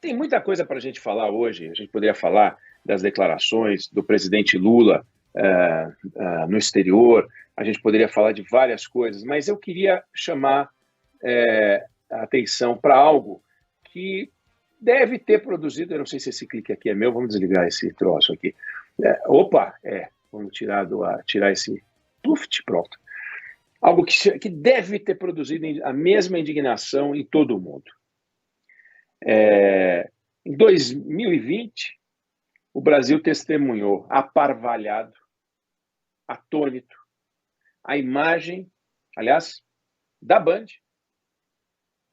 tem muita coisa para a gente falar hoje. A gente poderia falar das declarações do presidente Lula no exterior, a gente poderia falar de várias coisas, mas eu queria chamar a atenção para algo que deve ter produzido, eu não sei se esse clique aqui é meu, vamos desligar esse troço aqui. Vamos tirar esse pluft, pronto. Algo que deve ter produzido a mesma indignação em todo o mundo. Em 2020, o Brasil testemunhou, aparvalhado, atônito, a imagem, aliás, da Band,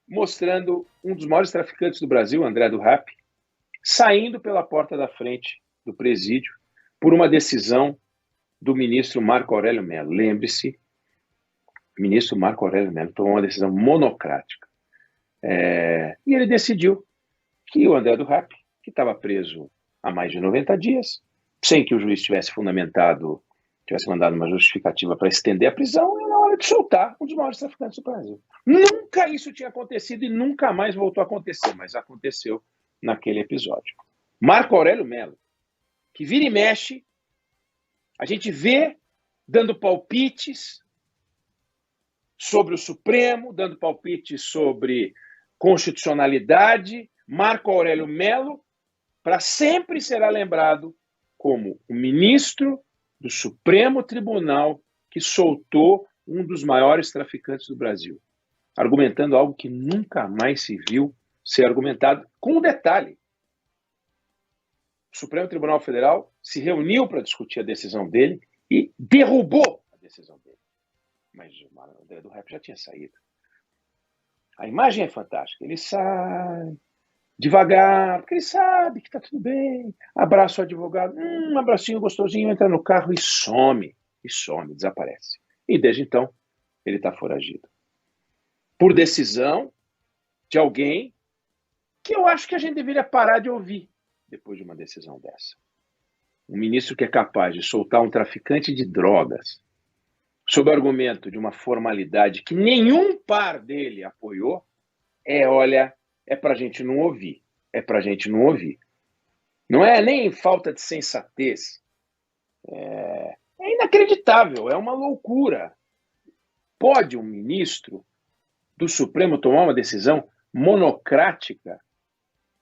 mostrando um dos maiores traficantes do Brasil, André do Rap, saindo pela porta da frente do presídio por uma decisão do ministro Marco Aurélio Mello. Lembre-se, o ministro Marco Aurélio Mello tomou uma decisão monocrática. E ele decidiu que o André do Rap, que estava preso há mais de 90 dias, sem que o juiz tivesse mandado uma justificativa para estender a prisão, e na hora de soltar um dos maiores traficantes do Brasil. Nunca isso tinha acontecido e nunca mais voltou a acontecer, mas aconteceu naquele episódio. Marco Aurélio Mello, que vira e mexe, a gente vê dando palpites sobre o Supremo, dando palpites sobre constitucionalidade. Marco Aurélio Mello, para sempre será lembrado como o ministro do Supremo Tribunal que soltou um dos maiores traficantes do Brasil, argumentando algo que nunca mais se viu ser argumentado, com um detalhe. O Supremo Tribunal Federal se reuniu para discutir a decisão dele e derrubou a decisão dele. Mas o André do Rap já tinha saído. A imagem é fantástica. Ele sai devagar, porque ele sabe que está tudo bem. Abraça o advogado, um abracinho gostosinho, entra no carro e some, desaparece. E desde então, ele está foragido. Por decisão de alguém que eu acho que a gente deveria parar de ouvir depois de uma decisão dessa. Um ministro que é capaz de soltar um traficante de drogas sob o argumento de uma formalidade que nenhum par dele apoiou, é para a gente não ouvir. Não é nem falta de sensatez. É inacreditável, é uma loucura. Pode um ministro do Supremo tomar uma decisão monocrática,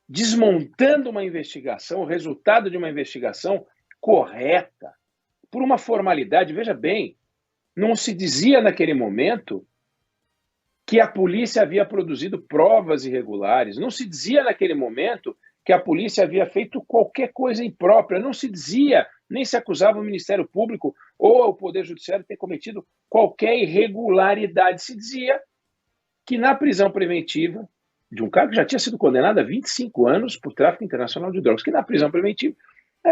desmontando uma investigação, o resultado de uma investigação correta, por uma formalidade? Veja bem, não se dizia naquele momento que a polícia havia produzido provas irregulares, não se dizia naquele momento que a polícia havia feito qualquer coisa imprópria, não se dizia, nem se acusava o Ministério Público ou o Poder Judiciário de ter cometido qualquer irregularidade. Se dizia que na prisão preventiva de um cara que já tinha sido condenado a 25 anos por tráfico internacional de drogas, que na prisão preventiva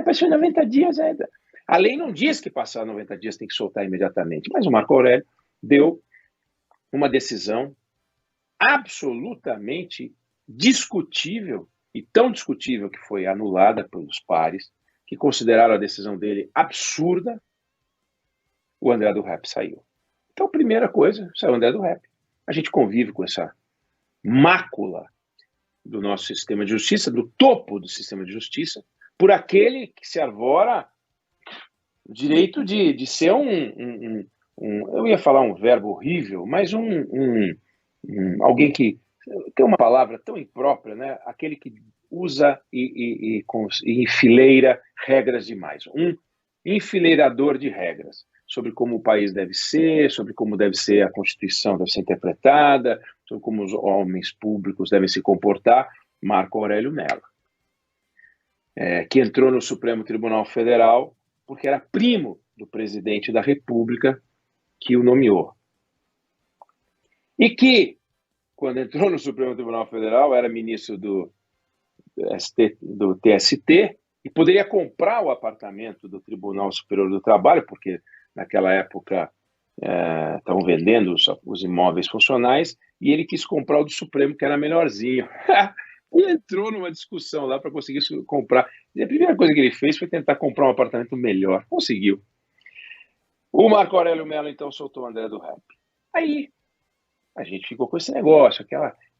passou 90 dias ainda. A lei não diz que passar 90 dias tem que soltar imediatamente, mas o Marco Aurélio deu uma decisão absolutamente discutível, e tão discutível que foi anulada pelos pares, que consideraram a decisão dele absurda. O André do Rap saiu. Então, primeira coisa, saiu o André do Rap. A gente convive com essa mácula do nosso sistema de justiça, do topo do sistema de justiça, por aquele que se arvora o direito de ser eu ia falar um verbo horrível, mas alguém que tem uma palavra tão imprópria, né? Aquele que usa e enfileira regras demais. Um enfileirador de regras sobre como o país deve ser, sobre como deve ser a Constituição, deve ser interpretada, sobre como os homens públicos devem se comportar. Marco Aurélio Mello, que entrou no Supremo Tribunal Federal porque era primo do presidente da República que o nomeou. E que, quando entrou no Supremo Tribunal Federal, era ministro do TST e poderia comprar o apartamento do Tribunal Superior do Trabalho, porque naquela época estavam vendendo os imóveis funcionais, e ele quis comprar o do Supremo, que era melhorzinho. E entrou numa discussão lá para conseguir comprar. E a primeira coisa que ele fez foi tentar comprar um apartamento melhor. Conseguiu. O Marco Aurélio Mello, então, soltou o André do Rap. Aí a gente ficou com esse negócio,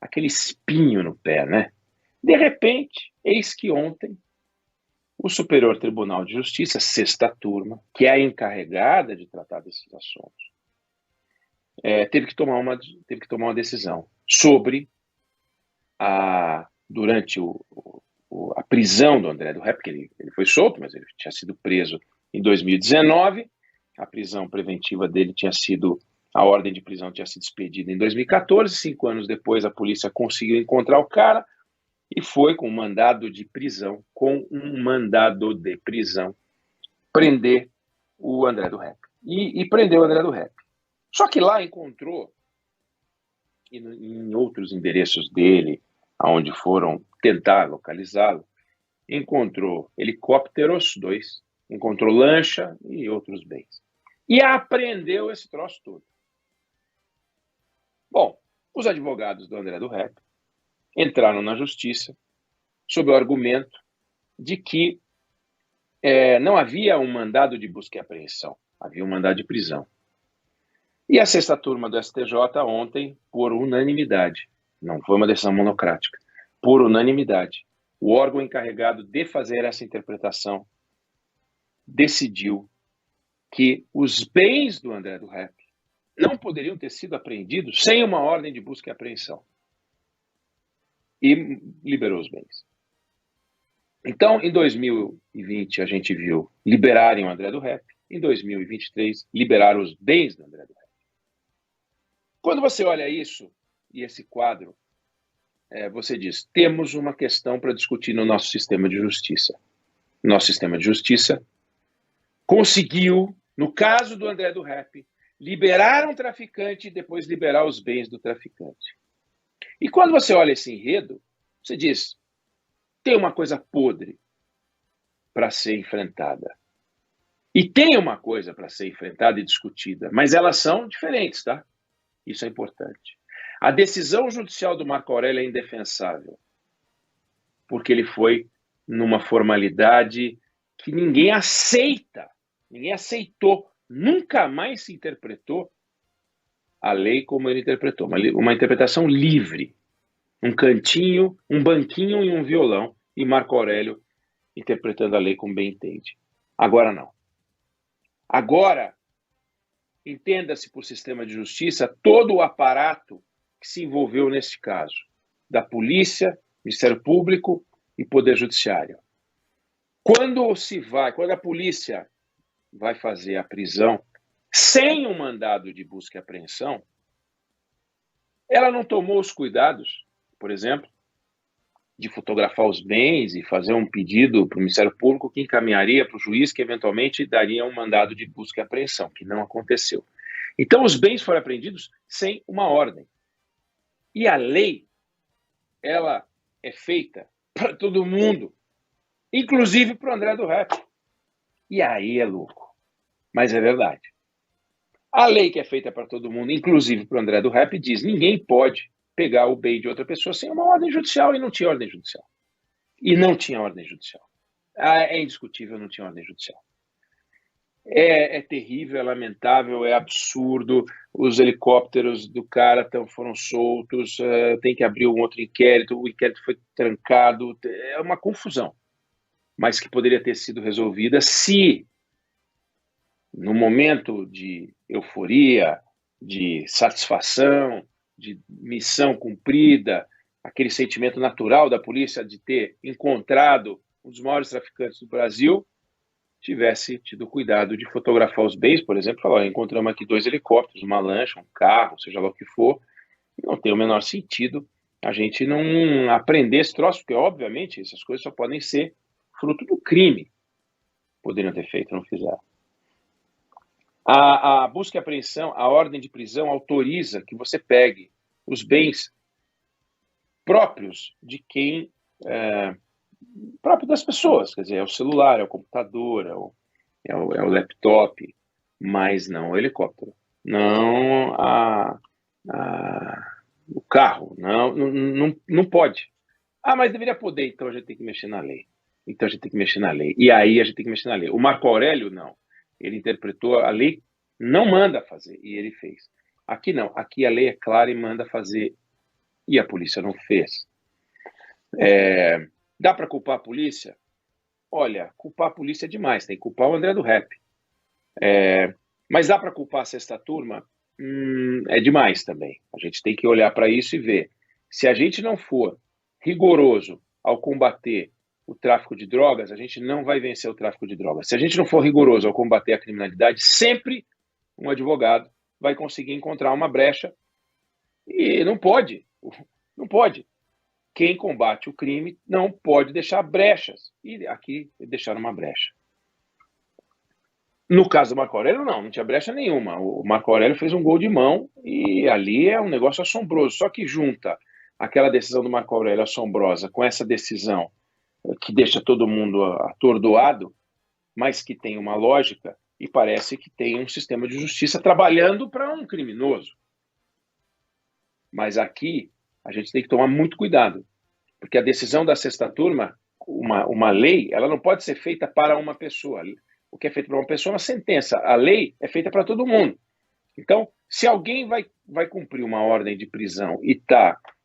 aquele espinho no pé, né? De repente, eis que ontem o Superior Tribunal de Justiça, sexta turma, que é a encarregada de tratar desses assuntos, teve que tomar uma decisão sobre durante a prisão do André do Rep, porque ele foi solto, mas ele tinha sido preso em 2019, a prisão preventiva dele a ordem de prisão tinha sido expedida em 2014, 5 anos depois a polícia conseguiu encontrar o cara e foi com um mandado de prisão, prender o André do Rep. E prendeu o André do Rep. Só que lá encontrou, em outros endereços dele, aonde foram tentar localizá-lo, encontrou helicópteros, 2, encontrou lancha e outros bens. E apreendeu esse troço todo. Bom, os advogados do André do Rep entraram na justiça sob o argumento de que não havia um mandado de busca e apreensão, havia um mandado de prisão. E a sexta turma do STJ ontem, por unanimidade, não foi uma decisão monocrática, por unanimidade, o órgão encarregado de fazer essa interpretação decidiu que os bens do André do Rep não poderiam ter sido apreendidos sem uma ordem de busca e apreensão. E liberou os bens. Então, em 2020, a gente viu liberarem o André do Rep. Em 2023, liberaram os bens do André do Rep. Quando você olha isso e esse quadro, você diz, temos uma questão para discutir no nosso sistema de justiça. Nosso sistema de justiça conseguiu, no caso do André do Rep, liberar um traficante e depois liberar os bens do traficante. E quando você olha esse enredo, você diz, tem uma coisa podre para ser enfrentada. E tem uma coisa para ser enfrentada e discutida, mas elas são diferentes, tá? Isso é importante. A decisão judicial do Marco Aurélio é indefensável, porque ele foi numa formalidade que ninguém aceita, ninguém aceitou, nunca mais se interpretou a lei como ele interpretou, uma interpretação livre, um cantinho, um banquinho e um violão, e Marco Aurélio interpretando a lei como bem entende. Agora não. Agora, entenda-se por sistema de justiça todo o aparato que se envolveu nesse caso, da polícia, Ministério Público e Poder Judiciário. Quando a polícia vai fazer a prisão sem um mandado de busca e apreensão, ela não tomou os cuidados, por exemplo, de fotografar os bens e fazer um pedido para o Ministério Público que encaminharia para o juiz que eventualmente daria um mandado de busca e apreensão, que não aconteceu. Então, os bens foram apreendidos sem uma ordem. E a lei, ela é feita para todo mundo, inclusive para o André do Rep. E aí é louco, mas é verdade. A lei que é feita para todo mundo, inclusive para o André do Rep, diz ninguém pode pegar o bem de outra pessoa sem uma ordem judicial, e não tinha ordem judicial. E não tinha ordem judicial. É indiscutível, não tinha ordem judicial. É terrível, é lamentável, é absurdo. Os helicópteros do cara foram soltos, tem que abrir um outro inquérito, o inquérito foi trancado. É uma confusão, mas que poderia ter sido resolvida se, no momento de euforia, de satisfação, de missão cumprida, aquele sentimento natural da polícia de ter encontrado um dos maiores traficantes do Brasil, tivesse tido cuidado de fotografar os bens, por exemplo, falar, encontramos aqui 2 helicópteros, uma lancha, um carro, seja lá o que for, não tem o menor sentido a gente não aprender esse troço, porque, obviamente, essas coisas só podem ser fruto do crime. Poderiam ter feito, não fizeram. A busca e apreensão, a ordem de prisão autoriza que você pegue os bens próprios de quem... próprio das pessoas, quer dizer, é o celular, é o computador, é o laptop, mas não o helicóptero, não o carro, não pode. Mas deveria poder, então a gente tem que mexer na lei. E aí a gente tem que mexer na lei. O Marco Aurélio, não. Ele interpretou a lei, não manda fazer, e ele fez. Aqui não, aqui a lei é clara e manda fazer, e a polícia não fez. Dá para culpar a polícia? Olha, culpar a polícia é demais, tem que culpar o André do Rap. Mas dá para culpar a sexta turma? É demais também. A gente tem que olhar para isso e ver. Se a gente não for rigoroso ao combater o tráfico de drogas, a gente não vai vencer o tráfico de drogas. Se a gente não for rigoroso ao combater a criminalidade, sempre um advogado vai conseguir encontrar uma brecha e não pode. Não pode. Quem combate o crime não pode deixar brechas. E aqui deixaram uma brecha. No caso do Marco Aurélio, não tinha brecha nenhuma. O Marco Aurélio fez um gol de mão e ali é um negócio assombroso. Só que junta aquela decisão do Marco Aurélio assombrosa com essa decisão que deixa todo mundo atordoado, mas que tem uma lógica e parece que tem um sistema de justiça trabalhando para um criminoso. Mas aqui a gente tem que tomar muito cuidado, porque a decisão da sexta turma, uma lei, ela não pode ser feita para uma pessoa. O que é feito para uma pessoa é uma sentença. A lei é feita para todo mundo. Então, se alguém vai cumprir uma ordem de prisão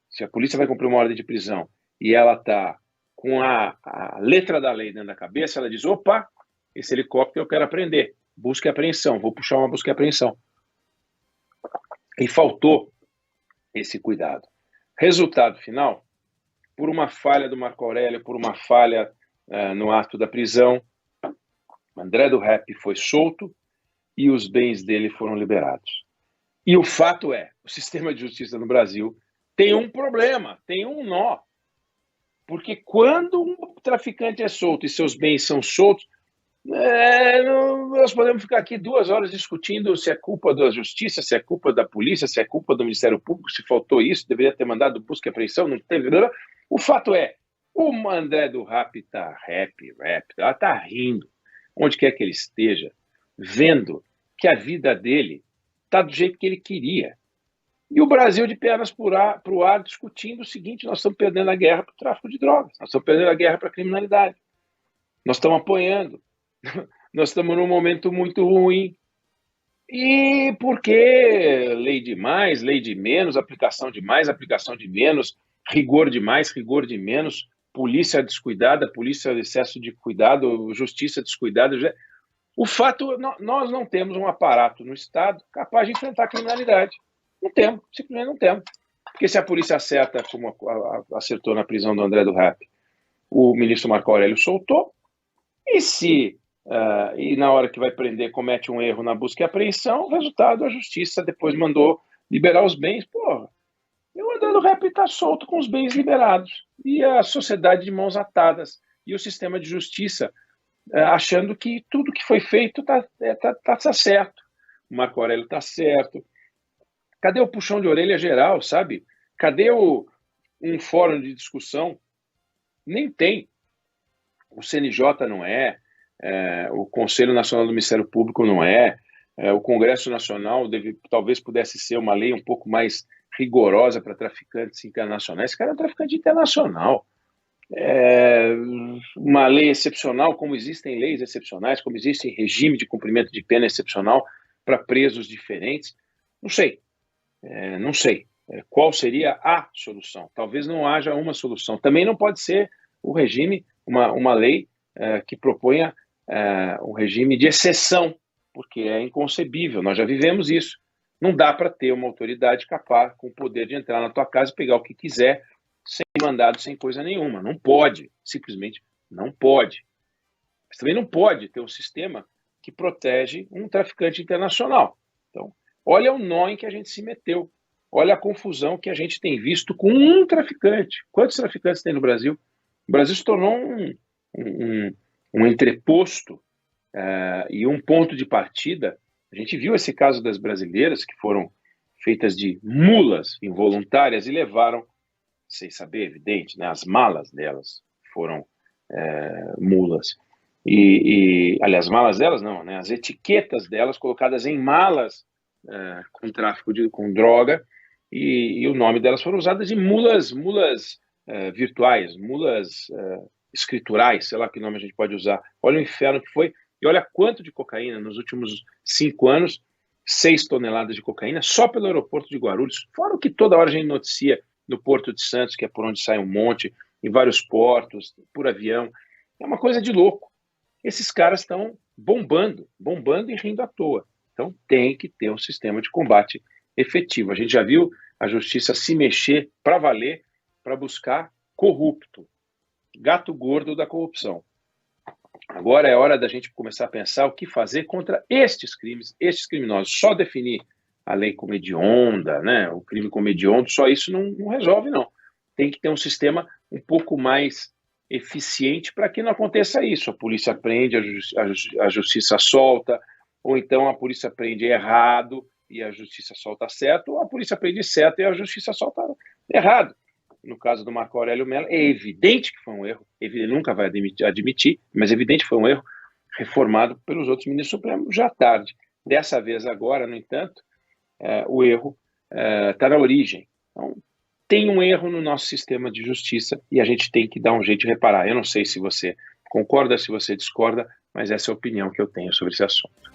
se a polícia vai cumprir uma ordem de prisão e ela está com a letra da lei dentro da cabeça, ela diz, opa, esse helicóptero eu quero apreender. Busca e apreensão, vou puxar uma busca e apreensão. E faltou esse cuidado. Resultado final, por uma falha do Marco Aurélio, por uma falha no ato da prisão, André do Rap foi solto e os bens dele foram liberados. E o fato é, o sistema de justiça no Brasil tem um problema, tem um nó. Porque quando um traficante é solto e seus bens são soltos, nós podemos ficar aqui 2 horas discutindo se é culpa da justiça, se é culpa da polícia, se é culpa do Ministério Público, se faltou isso, deveria ter mandado busca e apreensão, não teve. O fato é, o André do Rap está ela está rindo, onde quer que ele esteja, vendo que a vida dele está do jeito que ele queria. E o Brasil de pernas para o ar discutindo o seguinte, nós estamos perdendo a guerra para o tráfico de drogas, nós estamos perdendo a guerra para a criminalidade, nós estamos apanhando, nós estamos num momento muito ruim. E por que lei de mais, lei de menos, aplicação de mais, aplicação de menos, rigor de mais, rigor de menos, polícia descuidada, polícia de excesso de cuidado, justiça descuidada? O fato, nós não temos um aparato no Estado capaz de enfrentar a criminalidade. Não temos, simplesmente não temos. Porque se a polícia acerta, como acertou na prisão do André do Rap, o ministro Marco Aurélio soltou, e na hora que vai prender comete um erro na busca e apreensão, o resultado, a justiça depois mandou liberar os bens. Porra, e o André do Rap está solto com os bens liberados. E a sociedade de mãos atadas. E o sistema de justiça achando que tudo que foi feito tá certo. O Marco Aurélio está certo. Cadê o puxão de orelha geral, sabe? Cadê um fórum de discussão? Nem tem. O CNJ não o Conselho Nacional do Ministério Público não o Congresso Nacional talvez pudesse ser uma lei um pouco mais rigorosa para traficantes internacionais. Esse cara é um traficante internacional. Uma lei excepcional, como existem leis excepcionais, como existe regime de cumprimento de pena excepcional para presos diferentes. Não sei. Não sei qual seria a solução. Talvez não haja uma solução. Também não pode ser o regime, uma lei que proponha um regime de exceção, porque é inconcebível. Nós já vivemos isso. Não dá para ter uma autoridade capaz, com o poder de entrar na tua casa e pegar o que quiser, sem mandado, sem coisa nenhuma. Não pode. Simplesmente não pode. Mas também não pode ter um sistema que protege um traficante internacional. Então, olha o nó em que a gente se meteu. Olha a confusão que a gente tem visto com um traficante. Quantos traficantes tem no Brasil? O Brasil se tornou um entreposto e um ponto de partida. A gente viu esse caso das brasileiras que foram feitas de mulas involuntárias e levaram, sem saber, evidente, né, as malas delas foram mulas. Aliás, malas delas não, né, as etiquetas delas colocadas em malas com tráfico com droga, e o nome delas foram usadas de mulas virtuais, mulas escriturais, sei lá que nome a gente pode usar. Olha o inferno que foi, e olha quanto de cocaína nos últimos 5 anos, 6 toneladas de cocaína, só pelo aeroporto de Guarulhos, fora o que toda hora a gente noticia no Porto de Santos, que é por onde sai um monte, em vários portos, por avião. É uma coisa de louco. Esses caras estão bombando e rindo à toa. Então tem que ter um sistema de combate efetivo. A gente já viu a justiça se mexer para valer, para buscar corrupto, gato gordo da corrupção. Agora é hora da gente começar a pensar o que fazer contra estes crimes, estes criminosos. Só definir a lei como hedionda, né, o crime como hediondo, só isso não resolve, não. Tem que ter um sistema um pouco mais eficiente para que não aconteça isso. A polícia prende, a justiça solta, ou então a polícia prende errado e a justiça solta certo, ou a polícia prende certo e a justiça solta errado. No caso do Marco Aurélio Mello, é evidente que foi um erro, ele nunca vai admitir, mas é evidente que foi um erro reformado pelos outros ministros supremos já tarde. Dessa vez agora, no entanto, o erro está na origem. Então, tem um erro no nosso sistema de justiça e a gente tem que dar um jeito de reparar. Eu não sei se você concorda, se você discorda, mas essa é a opinião que eu tenho sobre esse assunto.